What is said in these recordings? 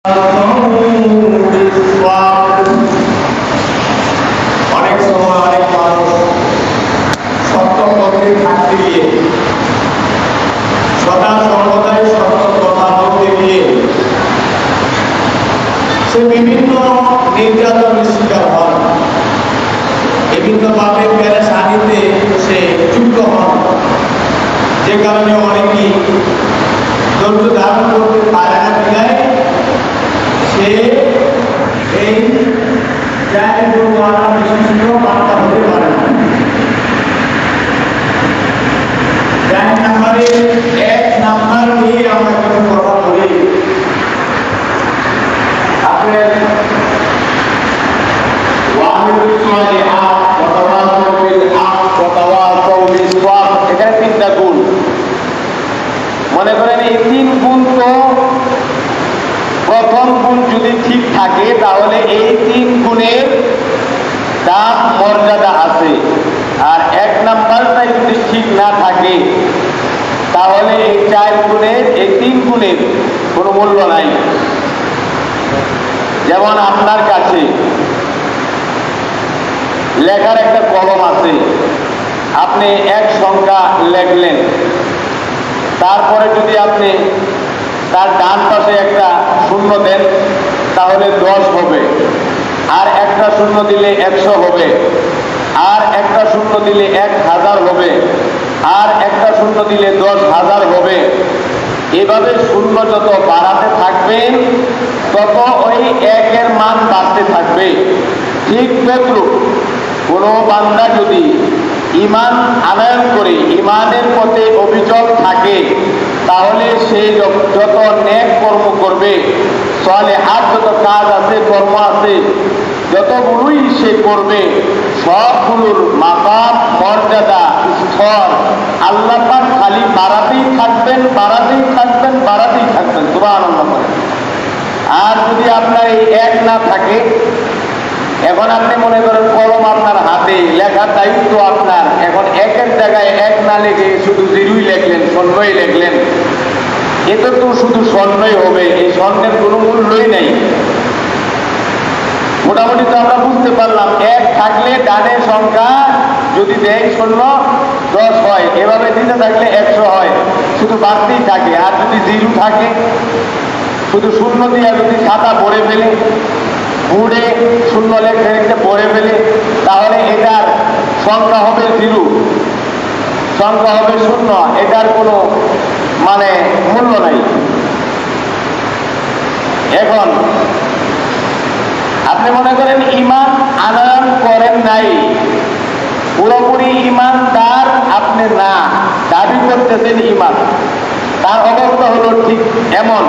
অনেক সময় অনেক মানুষ সত্য পথে থাকতে গিয়ে সদা সর্বদাই সত্য কথা বলতে গিয়ে সে বিভিন্ন নির্যাতনের শিকার হন, বিভিন্নভাবে পেরেশানিতে সে যুক্ত হন, যে কারণে অনেকেই ধৈর্য ধারণ করতে পারে না বিধায় সে এই বিশিষ্ট বার্তা হতে পারে না। এক নাম্বার নিয়ে আমরা কিছু কথা বলি। আপনার এখানে তিনটা গুণ, মনে করেন এই তিন গুণ তো প্রথম গুণ যদি ঠিক থাকে তাহলে এই তিন গুণের দাম মর্যাদা আছে, আর এক নাম্বারটাই যদি ঠিক না থাকে তাহলে এই চার গুণের এই তিন গুণের কোনো মূল্য নাই। যেমন আপনার কাছে লেখার একটা কলম আছে, আপনি এক সংখ্যা লেখলেন, তারপরে যদি আপনি তার ডান পাশে একটা শূন্য দেন তাহলে 10 হবে, আর একটা শূন্য দিলে 100 হবে, আর একটা শূন্য দিলে 1000 হবে, আর একটা শূন্য দিলে 10,000 হবে। এভাবে শূন্য যত বাড়াতে থাকবেন তত ওই একের মান বাড়তে থাকবে। ঠিক তদ্রূপ কোনো বান্দা যদি ঈমান আনয়ন করে ঈমানের পথে অবিচল থাকে তাহলে সে যত নেক কর্ম করবে, সালেহাত যত কাজ আছে, কর্ম আছে, যতগুলোই সে করবে সবগুলোর মাকাম মর্যাদা স্তর আল্লাহ পাক খালি বাড়াতেই থাকবেন, বাড়াতেই থাকবেন, বাড়াতেই থাকবেন। সুবহানাল্লাহ। আর যদি আপনার এই এক না থাকে, এখন আপনি মনে করেন কলম আপনার হাতে, লেখার দায়িত্ব আপনার, এখন একের জায়গায় এক না লিখে শুধু জিরোই লেখলেন, শূন্যই লেখলেন, এতে তো শুধু শূন্যই হবে, এই শূন্যের কোনো মূল্যই নেই। মোটামুটি তো আমরা বুঝতে পারলাম এক থাকলে ডানের সংখ্যা যদি দেয় শূন্য 10 হয়, এভাবে দিতে থাকলে 100 হয়, শুধু বাড়তেই থাকে। আর যদি জিরো থাকে, শুধু শূন্য দিয়ে যদি খাতা ভরে ফেলে, বুড়ে শূন্য লেখে ভরে ফেলে, তাহলে এটার সংখ্যা হবে জিরো, সংখ্যা হবে শূন্য, এটার কোনো মানে মূল্য নাই। এখন আপনি মনে করেন ঈমান আনয়ন করেন নাই, পুরোপুরি ঈমানদার আপনি না, দাবি করতেছেন ঈমান, তার অবস্থা হলো ঠিক এমন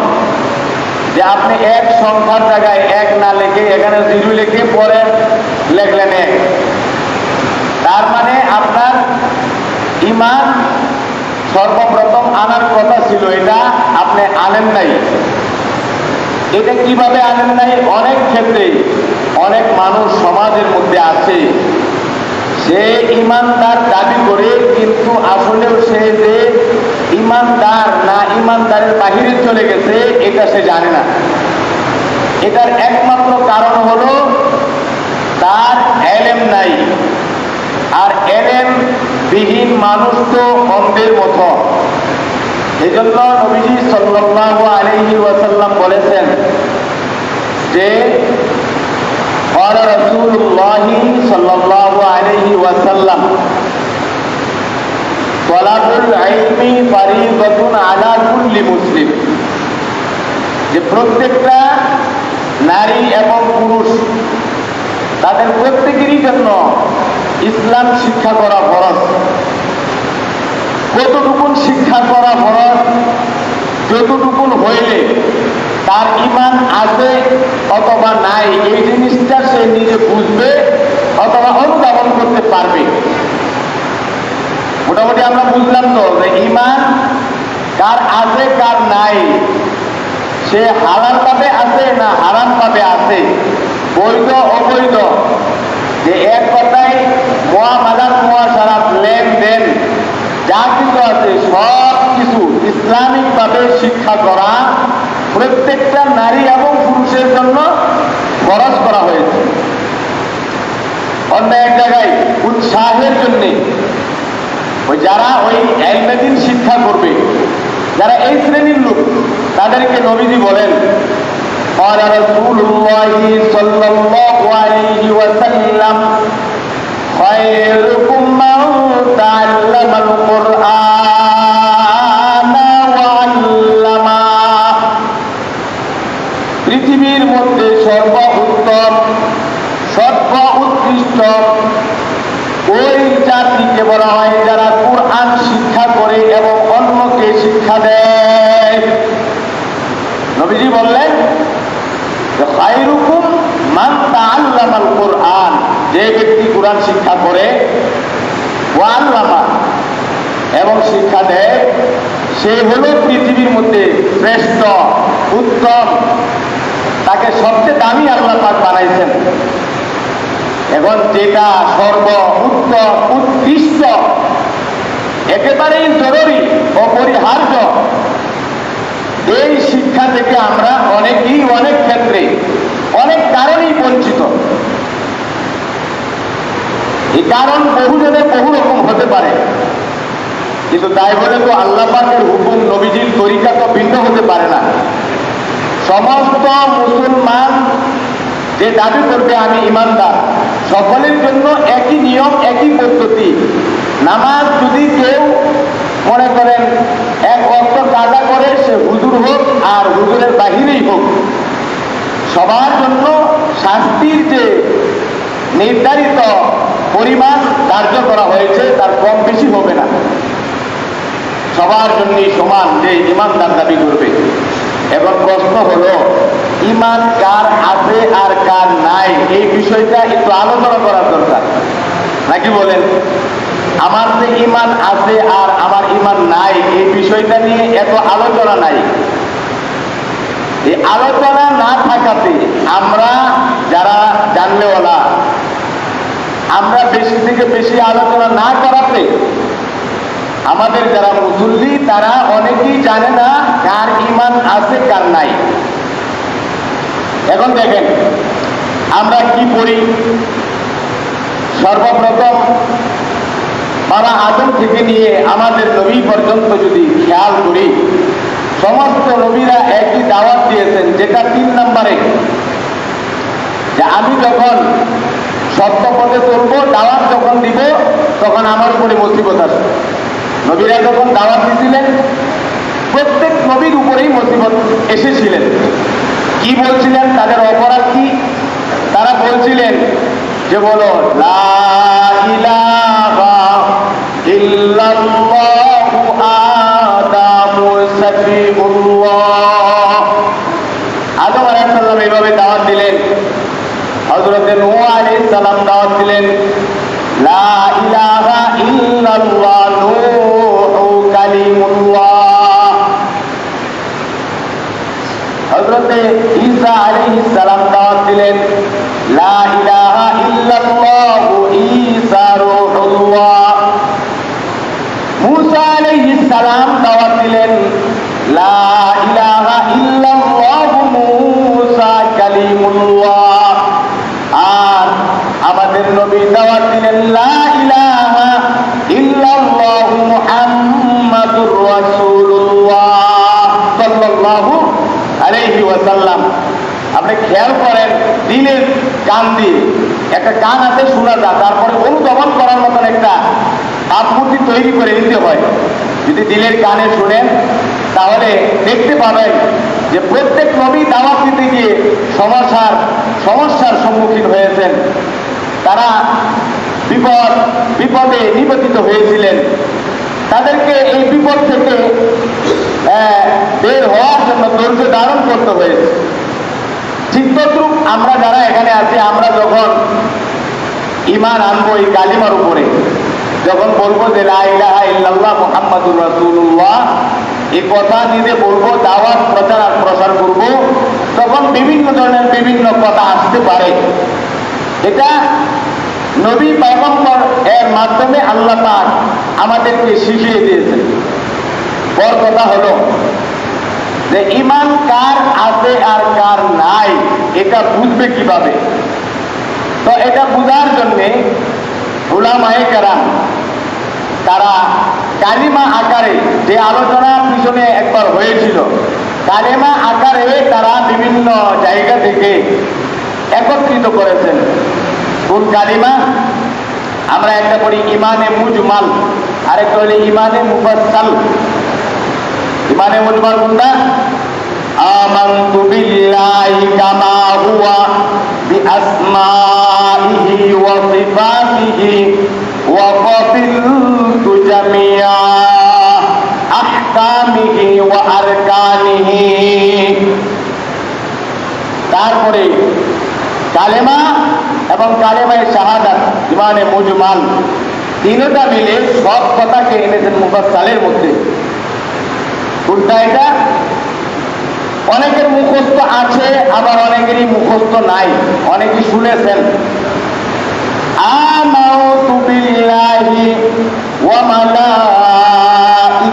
যে আপনি এক সংখ্যার জায়গায় এক না লিখে এখানে জিরো লিখে পরে লেখলেন 1, তার মানে আপনার ঈমান সর্বপ্রথম আনার কথা ছিল, এটা আপনি আনেন নাই। এটা কিভাবে আনেন নাই? অনেক ক্ষেত্রে অনেক মানুষ সমাজের মধ্যে আছে, সে ঈমানদার দাবি করে কিন্তু আসলেও সে যে ঈমানদার না ঈমানদারের বাহিরে চলে গেছে এটা সে জানে না। এটার একমাত্র কারণ হলো তার এলেম নাই, আর এলেম বিহীন মানুষ তো অন্ধের মতো। এজন্য নবীজি সাল্লাল্লাহু আলাইহি ওয়াসাল্লাম বলেছেন যে قال رسول الله صلى الله عليه وسلم طلب العلم فريضة على كل مسلم, যে প্রত্যেকটা নারী এবং পুরুষ তাদের প্রত্যেকেরই জন্য ইসলাম শিক্ষা করা ফরজ। কতটুকুন শিক্ষা করা ফরজ? যতটুকুন হইলে তার ঈমান আছে অথবা নাই এই জিনিসটা সে নিজে বুঝবে অথবা অনুধাবন করতে পারবে। মোটামুটি আমরা বুঝলাম তো যে ঈমান কার আছে কার নাই, সে হালাল ভাবে আছে না হারাম ভাবে আছে, বৈধ অবৈধ, যে এক কথায় মুআমালাত মুআশারাত লেনদেন যা কিছু আছে সব কিছু ইসলামিক ভাবে শিক্ষা করা প্রত্যেকটা নারী এবং কিসের জন্য খরচ করা হয়েছে? অন্য এক জায়গায় উৎসাহের জন্যে। ওই যারা ওই ইলমে দ্বীন শিক্ষা করবে, যারা এই শ্রেণীর লোক, তাদেরকে নবীজি বলেন قال رسول الله صلى الله عليه وسلم خيركم من تعلم القرآن وعلمه। পৃথিবীর মধ্যে সর্বোত্তম সর্বোৎকৃষ্ট ওই জাতিকে বলা হয় যারা কুরআন শিক্ষা করে এবং অন্যকে শিক্ষা দেয়। নবীজি বললেন খায়রুকুম মান তাআল্লামাল কুরআন, যে ব্যক্তি কুরআন শিক্ষা করে ওয়া আল্লামা এবং শিক্ষা দেয়, সে হলো পৃথিবীর মধ্যে শ্রেষ্ঠ উত্তম, তাকে সবচেয়ে দামি আল্লাহ পাক বানাইছেন। এখন যেটা সর্ব উত্তম উৎকৃষ্ট একেবারেই জরুরি অপরিহার্য, এই শিক্ষা থেকে আমরা অনেকেই অনেক ক্ষেত্রে অনেক কারণেই বঞ্চিত। এই কারণ বহুজনের বহু রকম হতে পারে, কিন্তু তাই বলে তো আল্লাহ পাকের হুকুম নবীজির তরিকা তো ভিন্ন হতে পারে না। সমস্ত মুসলমান যে দাবি করবে আমি ইমানদার, সকলের জন্য একই নিয়ম একই পদ্ধতি। নামাজ যদি কেউ মনে করেন এক ওয়াক্ত কাজা করে, সে হুজুর হোক আর হুজুরের বাহিরেই হোক, সবার জন্য শাস্তির যে নির্ধারিত পরিমাণ ধার্য করা হয়েছে তার কম বেশি হবে না। সবার জন্যই সমান যে ইমানদার দাবি করবে। এখন প্রশ্ন হলো ইমান কার আছে আর কার নাই, এই বিষয়টা একটু আলোচনা করার দরকার, নাকি বলেন? আমার যে ইমান আছে আর আমার ইমান নাই, এই বিষয়টা নিয়ে এত আলোচনা নাই। এই আলোচনা না থাকাতে আমরা যারা জানলেওয়ালা, আমরা বেশি থেকে বেশি আলোচনা না করাতে আমাদের যারা মুসল্লি তারা অনেকেই জানে না কার ইমান আছে কার নাই। এখন দেখেন আমরা কি পড়ি। সর্বপ্রথম বাবা আদম থেকে নিয়ে আমাদের নবী পর্যন্ত যদি খেয়াল করি, সমস্ত নবীরা একই দাওয়াত দিয়েছেন, যেটা 3 নম্বরে, যে আমি যখন সত্য পথে চলবো, দাওয়াত যখন দিব তখন আমার উপরে মুসিবত আসবে। নবীরা যখন দাওয়াত দিয়েছিলেন প্রত্যেক নবীর উপরেই মুসিবত এসেছিলেন। কি বলছিলেন? তাদের অপরাধ কি? তারা বলছিলেন যে বলো লা ইলাহা ইল্লাল্লাহু আদামু সাফিউল্লাহ। আদম আলাইহিস সালাম এইভাবে দাওয়াত দিলেন। হযরত নূহ আলাইহিস সালাম দাওয়াত দিলেন লা ইলাহা ইল্লাল্লাহ নূহু কালিমুল্লাহ। হযরত ঈসা আলাইহিস সালাম দাওয়াত দিলেন লা ইলাহা ইল্লাল্লাহু ঈসা রূহুল্লাহ। মূসা আলাইহিস সালাম দাওয়াত দিলেন লা ইলাহা ইল্লাল্লাহু মূসা কালিমুল্লাহ। আর আমাদের নবী দাওয়াত দিলেন লা ইলাহা ইল্লাল্লাহু মুহাম্মাদুর রাসূলুল্লাহ সাল্লাল্লাহু আলাইহি ওয়াসাল্লাম। আপনি খেয়াল করেন, দিলের কান দিয়ে, একটা কান আছে শোনা যায়, তারপরে অনুধাবন করার মতন একটা ভাবমূর্তি তৈরি করে নিতে হয়। যদি দিলের কানে শুনেন তাহলে দেখতে পাবেন যে প্রত্যেক নবী দাওয়াত দিতে গিয়ে সমস্যার সম্মুখীন হয়েছেন। তারা বিপদে নিপতিত হয়েছিলেন। তাদেরকে এই বিপদ থেকে বের হওয়ার জন্য ধৈর্য ধারণ করতে হয়েছে। ঠিক তদ্রূপ আমরা যারা এখানে আছি, আমরা যখন ঈমান আনবো এই কালিমার উপরে, যখন বলবো যে লা ইলাহা ইল্লাল্লাহ মুহাম্মাদুর রাসূলুল্লাহ, এই কথা নিজে বলবো, দাওয়াত প্রসার করব, তখন বিভিন্ন ধরনের বিভিন্ন কথা আসতে পারে। এটা নবী পয়গম্বর এর মাধ্যমে আল্লাহ পাক আমাদেরকে শিখিয়ে দিয়েছেন। বড় কথা হলো যে ঈমান কার আছে আর কার নাই, এটা বুঝবে কিভাবে? তো এটা বোঝার জন্যে উলামায়ে কেরাম তারা কালিমা আকারে, যে আলোচনা পিছনে একবার হয়েছিল, কালিমা আকারে তারা বিভিন্ন জায়গা থেকে একত্রিত করেছেন। কোন কালিমা? আমরা একটা করি ইমানে মুজমাল, আরেকটা হলো ইমানে মুফাসসাল। ইমানে মুজমাল কোনটা? আমানতু বিল্লাহি কামা হুয়া বিআসমাইহি ওয়া সিফাতিহি ওয়া ক্বাবিলতু জামিআ আহকামিহি ওয়া আরকানিহি। তারপরে কালেমা এবং কালেমায়ে শাহাদাত, ইমানে মুজমাল, তিনটা মিলে সব কথাকে এনেছেন মুফাসসালের মধ্যে। কোনটা এটা? অনেকের মুখস্থ আছে, আবার অনেকেরই মুখস্থ নাই, অনেকে শুনেছেন। আমানতু বিল্লাহি ওয়া মালাইকাতিহি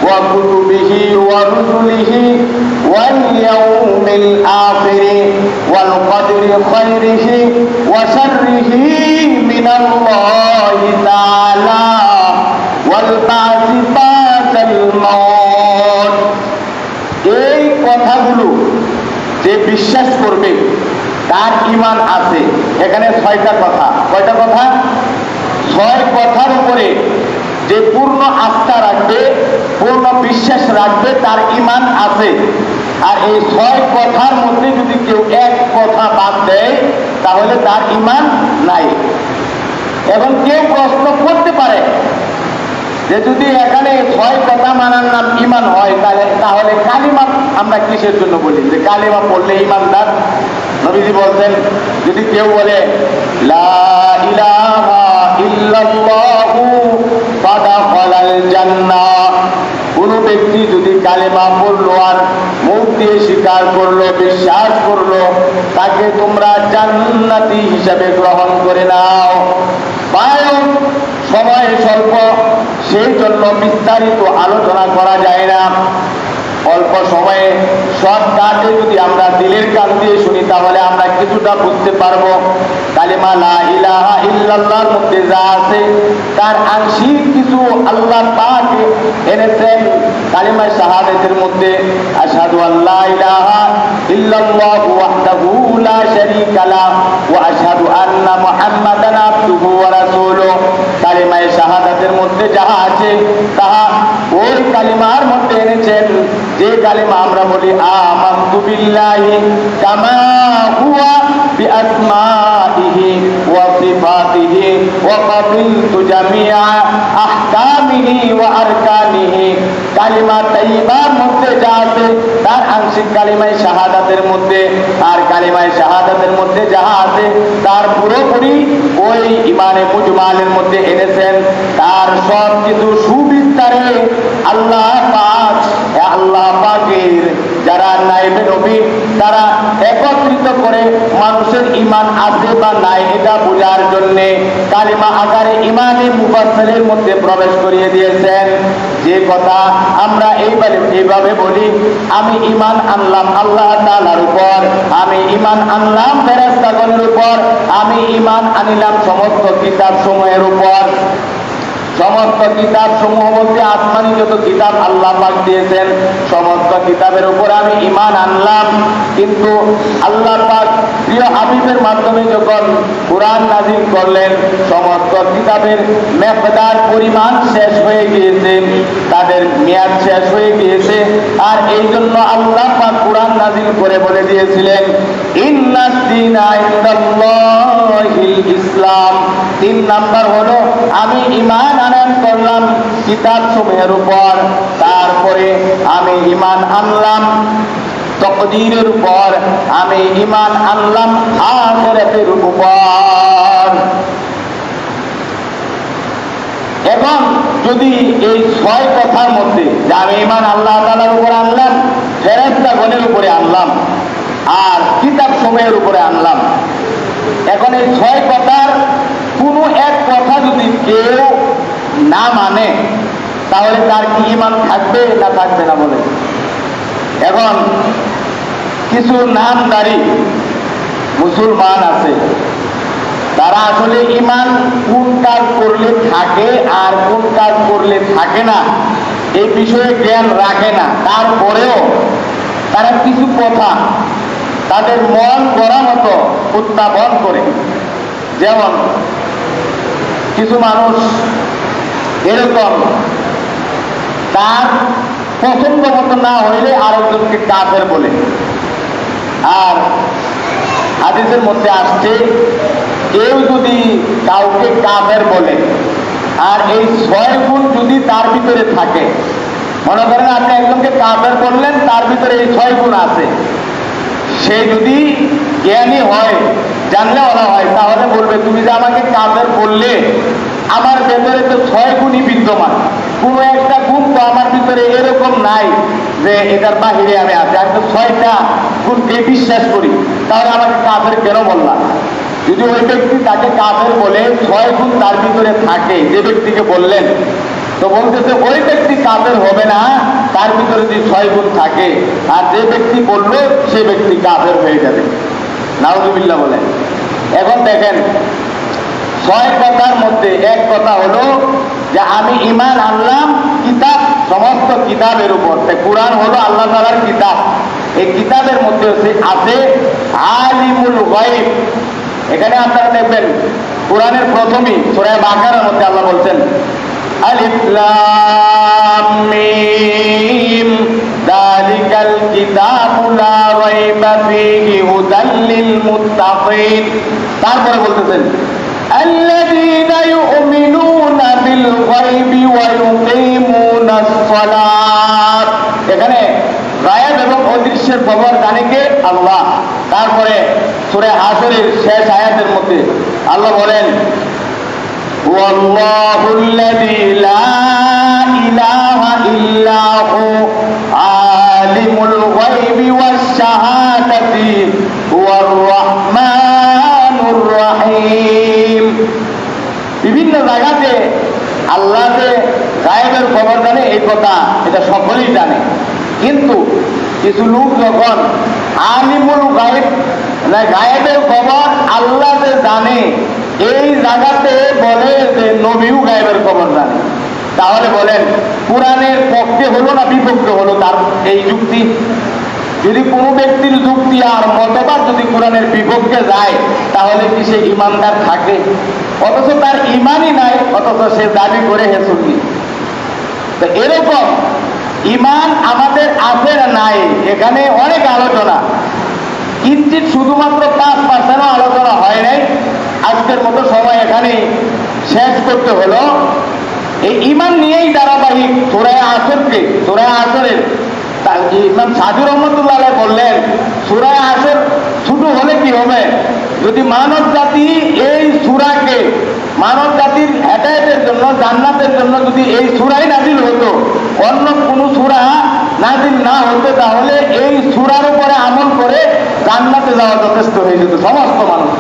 ওয়া কুতুবিহি ওয়া রুসুলিহি ওয়াল ইয়াউমিল আখিরি ওয়াল কদরি খায়রিহি ওয়া শাররিহি মিনাল্লাহি তাআলা ওয়াল বা'সি বা'দাল মাউত। এই কথাগুলো যে বিশ্বাস করবে তার ঈমান আছে। এখানে 6টা কথা। কয়টা কথা? 6 কথার উপরে যে পূর্ণ আস্থা রাখবে, পূর্ণ বিশ্বাস রাখবে, তার ঈমান আছে। আর এই 6 কথার মধ্যে যদি কেউ এক কথা বাদ দেয় তাহলে তার ঈমান নাই। এখন কেউ প্রশ্ন করতে পারে যে যদি এখানে 6 কথা মানার নাম ঈমান হয়, তাহলে কালিমা আমরা কিসের জন্য বলি? যে কালিমা পড়লে ঈমানদার? নবীজি বলছেন, যদি কেউ বলে লা ইলাহা ইল্লাল্লাহু ফাদাখালাল জান্নাহ, কোন ব্যক্তি যদি কালিমা পড়লো আর মুখ দিয়ে স্বীকার করলো, বিশ্বাস করলো, তাকে তোমরা জান্নাতি হিসাবে গ্রহণ করে নাও। কারণ সময় স্বল্প, সেই জন্য বিস্তারিত আলোচনা করা যায় না। অল্প সময়ে শর্টকাটে যদি আমরা দিলের কান দিয়ে শুনি তাহলে আমরা কিছুটা বুঝতে পারবো। কালিমা লা ইলাহা ইল্লাল্লাহর মধ্যে যা আছে তার আংশিক কিছু আল্লাহ পাক এনেছেন কালিমা শাহাদাতের মধ্যে। আশহাদু আল্লা ইলাহা ইল্লাল্লাহু ওয়াহদাহু লা শারীকা লাহু ওয়া আশহাদু আন্না মুহাম্মাদান আবদুহু ওয়া রাসূলুহু। কালিমা শাহাদাতের মধ্যে যাহা আছে তাহা ওই কালিমার মধ্যে এনেছেন। যে কালিমা আমরা বলি আমানতু বিল্লাহি কামা হুয়া বিআসমাইহি ওয়া সিফাতিহি ওয়া ক্বাবিলতু জামিআ আহকামিহি ওয়া আরকানিহি। কালিমা তাইয়্যিবার মধ্যে যা আছে তার আংশিক কালিমায়ে শাহাদাতের মধ্যে, আর কালিমায়ে শাহাদাতের মধ্যে যাহা আছে তার পুরোপুরি ওই ইমানে মুজমালের মধ্যে এনেছেন। তার সব কিছু সুবিস্তারে আল্লাহ পাক, আল্লাহ পাকের যারা নায়েবে নবী তারা একত্রিত করে মানুষের ঈমান আছে বা নাই এটা বোঝার জন্য কালিমা আকারে ইমানে মুফাসসালের মধ্যে প্রবেশ করিয়ে দিয়েছেন। যে কথা আমরা এইভাবে বলি, আমি ঈমান আনলাম আল্লাহ তাআলার উপর, আমি ঈমান আনলাম ফেরেশতাগণের উপর, আমি ঈমান আনিলাম সমস্ত কিতাব সমূহের উপর। সমস্ত কিতাব সমূহ বলতে আসমানি যত কিতাব আল্লাহ পাক দিয়েছেন সমস্ত কিতাবের উপর আমি ঈমান আনলাম। কিন্তু আল্লাহ পাক প্রিয় হাবিবের মাধ্যমে যখন কুরআন নাযিল করলেন, সমস্ত কিতাবের মেকদার পরিমাণ শেষ হয়ে গিয়েছে, তাদের মেয়াদ শেষ হয়ে গিয়েছে। আর এই জন্য আল্লাহ পাক কুরআন নাযিল করে বলে দিয়েছিলেন ইন্নাদ দীনা ইনদাল্লাহিল ইসলাম। 3 নাম্বার হলো আমি ঈমান আনয়ন করলাম কিতাব সমূহের উপর, তারপরে আমি ঈমান আনলাম তাকদীরের উপর, আমি ঈমান আনলাম আখিরাতের উপর। এখন যদি এই 6 কথার মধ্যে যে আমি ঈমান আল্লাহ তাআলার উপর আনলাম, ফেরেশতাগণের উপরে আনলাম, আর কিতাব সমূহের উপরে আনলাম, এখন এই 6 কথার কোনো এক কথা যদি কেউ না মানে তাহলে তার কি ঈমান থাকবে না থাকবে না বলে? এখন কিছু নামদারি মুসলমান আছে, তারা আসলে ইমান কোন কাজ করলে থাকে আর কোন কাজ করলে থাকে না এই বিষয়ে জ্ঞান রাখে না। তারপরেও তারা কিছু কথা তাদের মন গড়া মতো উত্থাপন করে। যেমন কিছু মানুষ এরকম, তার পছন্দ মতো না হইলে আরেকজনকে কাফের বলে। আর হাদিসের মধ্যে আসছে, কেউ যদি কাউকে কাফের বলে আর এই 6 গুণ যদি তার ভিতরে থাকে, মনে করেন আপনি একজনকে কাফের বললেন, তার ভিতরে এই 6 গুণ আছে, সে যদি জ্ঞানী হয়, জানলে বলা হয়, তাহলে বলবে তুমি যে আমাকে কাফের বললে, আমার ভেতরে তো 6 গুণই বিদ্যমান, কোন একটা গুণ তো আমার ভিতরে এরকম নাই যে এটার বাহিরে আমি আছি, আমি তো 6টা গুণকে বিশ্বাস করি, তাহলে আমাকে কাফের কেন বললাম? যদি ওই ব্যক্তি তাকে কাফের বলে 6 গুণ তার ভিতরে থাকে, যে ব্যক্তিকে বললেন, তো বলতেছে ওই ব্যক্তি কাফের হবে না তার ভিতরে যদি 6 গুণ থাকে, আর যে ব্যক্তি বললো সে ব্যক্তি কাফের হয়ে যাবে। নাউজুবিল্লাহ বলেন। এখন দেখেন, 6 কথার মধ্যে এক কথা হলো যে আমি ঈমান আনলাম কিতাব, সমস্ত কিতাবের উপর। কুরআন হলো আল্লাহ তাআলার কিতাব। এই কিতাবের মধ্যে আছে আলিমুল গায়ব। এখানে আপনারা দেখবেন কুরআনের প্রথমেই সূরা বাকারার মধ্যে আল্লাহ বলছেন আলিফ লাম মিম যালিকাল কিতাবু লা রাইবা ফীহি হুদাল লিল মুত্তাকিন। তারপরে বলতেছেন আল্লাযীনা ইউমিনুনা বিল গায়বি ওয়া ইউকিমুনাস সালাত। এখানে গায়েব এবং অদৃশ্যের খবর জানে কে? আল্লাহ। তারপরে সূরা হাসরের শেষ আয়াতের মধ্যে আল্লাহ বলেন ওয়াল্লাহুল্লাযী লা ইলাহা ইল্লা হু আলিমুল গায়বি ওয়াশ শাহাদাতি হুয়ার রাহমানুর রহিম। বিভিন্ন জায়গাতে আল্লাহ যে গায়েবের খবর জানে এই কথা এটা সকলেই জানে, কিন্তু কিছু লোক যখন আলিমুল গায়েব না গায়েবের খবর আল্লাহ যে জানে এই জায়গাতে বলে যে নবীও গায়েবের খবর জানে, তাহলে বলেন কুরআনের পক্ষে হলো না বিপক্ষে হলো তার এই যুক্তি? যদি কোনো ব্যক্তির যুক্তি আর মতবাদ যদি কোরআনের বিপক্ষে যায়, তাহলে কি সে ইমানদার থাকে? অথচ তার ইমানই নাই, অথচ সে দাবি করে হে সুন্নি। তো এরকম ইমান আমাদের আছে না নাই, এখানে অনেক আলোচনা, কিঞ্চিত শুধুমাত্র 5% আলোচনা হয় নাই। আজকের মতো সময় এখানে শেষ করতে হলো। এই ইমান নিয়েই ধারাবাহিক সূরা আসরের ইমাম সাজু রহমতুল্লাহ আলাইহি বললেন, সূরা আসর ছোট হলে কি হবে? যদি মানব জাতি এই সূরাকে মানব জাতির হেদায়েতের জন্য, জান্নাতের জন্য যদি এই সূরাই নাযিল হতো, অন্য কোন সূরা নাযিল না হতো, তাহলে এই সূরার উপরে আমল করে জান্নাতে যাওয়া যথেষ্ট হয়ে যেত সমস্ত মানুষ।